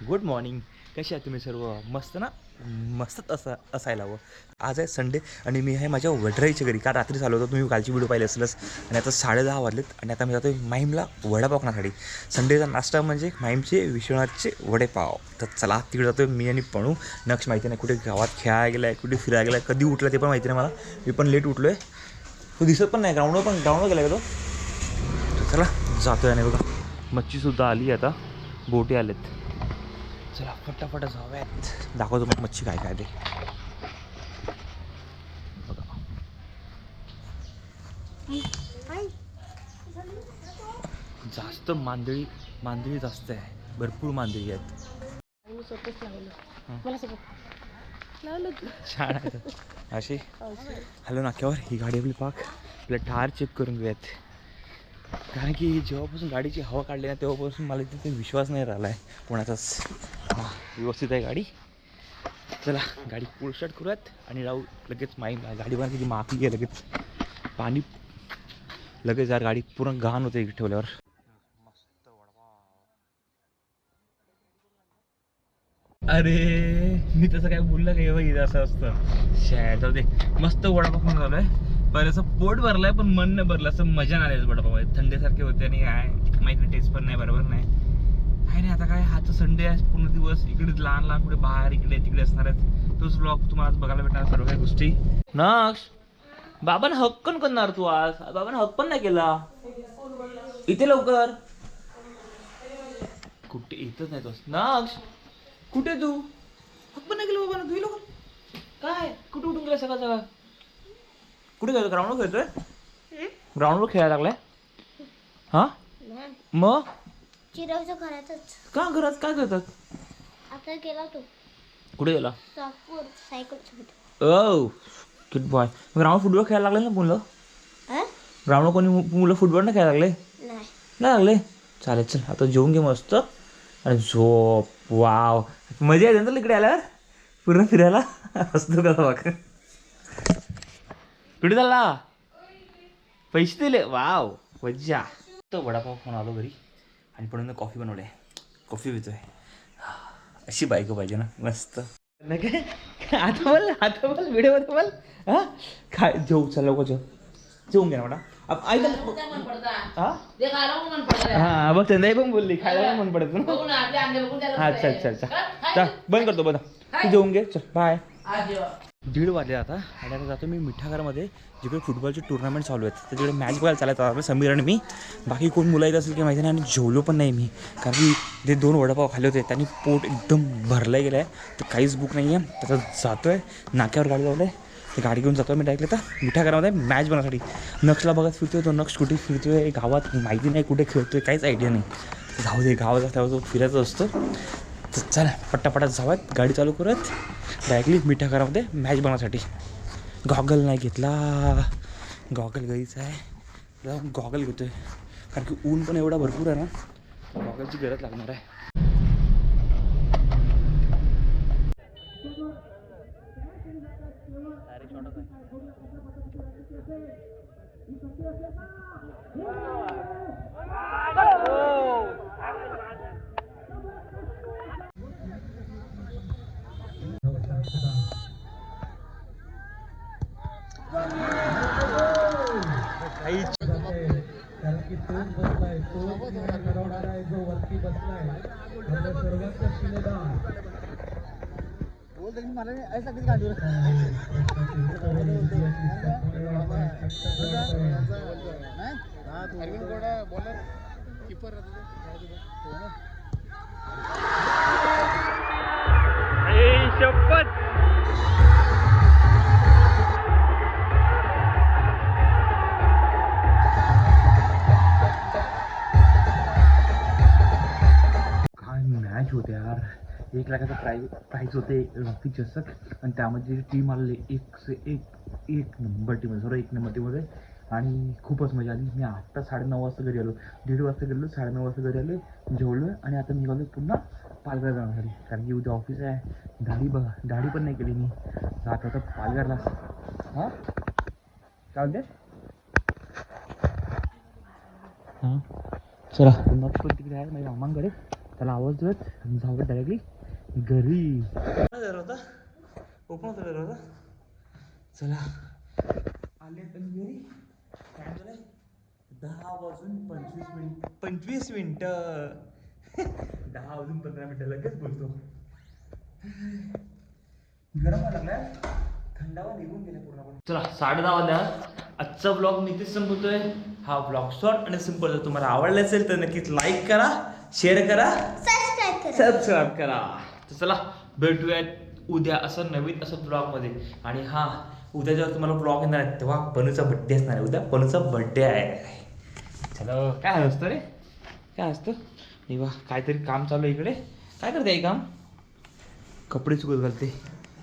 Good morning. कसे आहात तुम्ही सर्व? मस्त ना? मस्तच असायला हवं. आज आहे संडे आणि मी आहे माझ्या वडराईच्या घरी. काल रात्री झालो होतो, तुम्ही कालची व्हिडिओ पाहिली असेलच. आणि आता 10:30 वाजलेत आणि आता मी जातो माहीमला वडापाव खाण्यासाठी. संडेचा नाश्ता म्हणजे माहीमचे विश्वनाथचे वडेपाव. तर चला तिकडे जातो मी आणि पणू. नक्ष माहिती नाही कुठे गावात खेळायला गेला आहे, कुठे फिरायला गेला आहे, कधी उठला ते पण माहिती नाही मला. मी पण लेट उठलो आहे. तो दिसत पण नाही, ग्राउंडवर गेला का तो? तर चला जातो आहे. बघा मच्छीसुद्धा आली आता, बोटी आलेत. चला फटाफट जाऊयात. दाखवतो मग मच्छी काय काय ते. बघा जास्त मांदळी जास्त आहे, भरपूर मांदळी आहेत. छान आहे अशी. हॅलो नाक्यावर ही गाडी आपली पाक आपल्या टायर चेक करून घेऊयात. कारण की जेव्हापासून गाडीची हवा काढली ना तेव्हापासून मला तिथे विश्वास नाही राहिला आहे कोणाचाच. व्यवस्थित आहे गाडी. चला गाडी फुल स्टार्ट करूयात आणि राहू लगेच. गाडी पण किती माती आहे, लगेच पाणी लगेच यार गाडी पूर्ण घाण होते ठेवल्यावर. मस्त वडापाव. अरे मी तसं काय बोललं काय बघ, असं असतं शाळेत. जाऊ दे, मस्त वडापाव खाऊन झालो आहे. पण असं पोट भरलंय पण मन नाही भरलं, असं मजा नाही आली वडापाव. थंडीसारखे होते आणि काय माहिती नाही, टेस्ट पण नाही बरोबर नाही. काय नाही आता काय, हाच संडे आहे, पूर्ण दिवस इकडे लहान लहान कुठे बाहेर इकडे तिकडे असणार आहेत. तोच व्लॉग तुम्हाला आज बघायला भेटणार सर्व काही गोष्टी. नक्ष बाबांना हक पण करणार तू आज? बाबांना हक पण नाही केला इथे लवकर. कुठे इथंच नाही तो नक्ष. कुठे तू? हक पण नाही केलं बाबांना तू लोक. काय कुठे उठून गेला सकाळ सकाळ? कुठे गेलो? ग्राउंडवर खेळतोय? ग्राउंडवर खेळायला लागलाय? हा मग चिरवच्या घरातच. का घरात काय करतात? आता गेला तो. कुठे गेला? साकूर सायकल सोबत. ओ किड बॉय. ग्राउंड फुटबॉल खेळायला लागले ना मुलं? ग्राउंडवर कोणी मुलं फुटबॉल नाही खेळायला लागले? नाही लागले. चालेल चल आता जेवून घे मस्त आणि झोप. वाव मजा येते ना इकडे आल्यावर पूर्ण फिरायला. असतो का बघ. कुठे चालला? पैसे दिले? वाव मज्जा. तो वडापाव खाऊन आलो घरी आणि पण कॉफी बनवली. कॉफी पितोय. अशी बायको पाहिजे ना, मस्त. नाही काय आता बोल व्हिडिओमध्ये बोल. हा काय जेऊ चल लवकर जेवून घ्या ना मला. हा बघ नाही पण बोलली खायला पण मन पडत ना. हा चल चल चल चल बंद करतो बघा. तू जेवून घे चल बाय. 1:30 वाजले आता आणि आता जातो मी मिठागरमध्ये, जिकडे फुटबॉलचे टुर्नामेंट चालू आहेत. तर तिकडे मॅच बघायला चालायचं आपलं समीर आणि मी. बाकी कोण मुलं येत असेल की माहिती नाही. आणि जेवलो पण नाही मी, कारण की ते 2 वडापाव खाल्ले होते त्यांनी पोट एकदम भरलं गेलं आहे. तर काहीच भूक नाही आहे. त्याचा जातो आहे नाक्यावर गाडी लावलं आहे. ते गाडी घेऊन जातो मी डायरेक्ट आता मिठागरामध्ये मॅच बनवण्यासाठी. नक्षला बघत फिरतोय तो. नक्ष कुठे फिरतोय गावात माहिती नाही, कुठे खेळतोय काहीच आयडिया नाही. जाऊ दे, गावात असल्यावर तो फिरायचा असतो. तर चला पट्टापट्टात जाऊयात, गाडी चालू करत डायरेक्टली मिठागरामध्ये मॅच बनवण्यासाठी. गॉगल नाही घेतला, गॉगल घरीच आहे. गॉगल घेतोय कारण की ऊन पण एवढा भरपूर आहे ना, गॉगलची गरज लागणार आहे. कारण की तोच बसलाय, तोच ठरवणार आहे जो वरती बसलाय. आपल्या सर्वांचा शिलेदार मला ऐसा किती काढू बॉलर कीपर शपथ. मॅच होते यार. 1 लाखाचं प्राईज होते रॉकी चषक आणि त्यामध्ये टीम आलेली 1 नंबर टीम, सर्व 1 नंबर टीममध्ये. आणि खूपच मजा आली. मी आत्ता 9:30 वाजता घरी आलो. 1:30 वाजता गेलो, 9:30 वाजता घरी आलो, जेवलो आणि आता निघालो पुन्हा पालघर जाण्यासाठी. कारण की उद्या ऑफिस आहे. दाढी पण नाही केली मी. जात होता पालघरला. हां काय म्हणते? हां चला नक्ष पण तिकडे आहे माझ्या मामांकडे. त्याला आवाज देत जावं डायरेक्टली घरी. दरवाजा ओपन होता दरवाजा. चला आले पण घरी. काय झालंय 10:25 मिनिटं 10:15 लगेच बोलतो. गरम लागलाय, थंडावा निघून गेला पूर्णपणे. चला 10:30 वाजल्या. आजचा ब्लॉग मी इथेच संपवतोय. हा ब्लॉग शॉर्ट आणि सिंपल जर तुम्हाला आवडला असेल तर नक्कीच लाईक करा, शेअर करा, सबस्क्राईब करा. तर चला भेटूयात उद्या असं नवीन असं ब्लॉगमध्ये. आणि हा उद्या जेव्हा तुम्हाला ब्लॉग येणार आहे तेव्हा पनूचा बड्डे असणार आहे. उद्या पनूचा बड्डे आहे. चलो काय असतं रे, काय असतं नाही बा. काहीतरी काम चालू आहे इकडे. काय करते आई काम? कपडे चुकत घालते.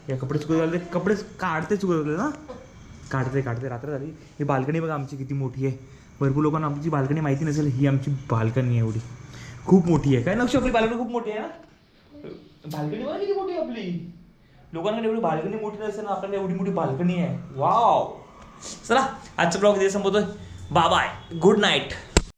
या कपडे चुकत घालते, कपडे काढते चुकत घालते ना, काढते. रात्र झाली. ही बाल्कनी बघा आमची किती मोठी आहे. भरपूर लोकांना आमची बाल्कनी माहिती नसेल. ही आमची बाल्कनी आहे, एवढी खूप मोठी आहे. काय नक्की आपली बाल्कनी खूप मोठी आहे ना. बाल्कनी बघा किती मोठी आहे आपली. लोकांकडे एवढी बाल्कनी मोठी नसेल ना, आपल्याला एवढी मोठी बाल्कनी आहे. वाव. चला आजचा ब्लॉग इथे संपवतोय. Bye bye, good night.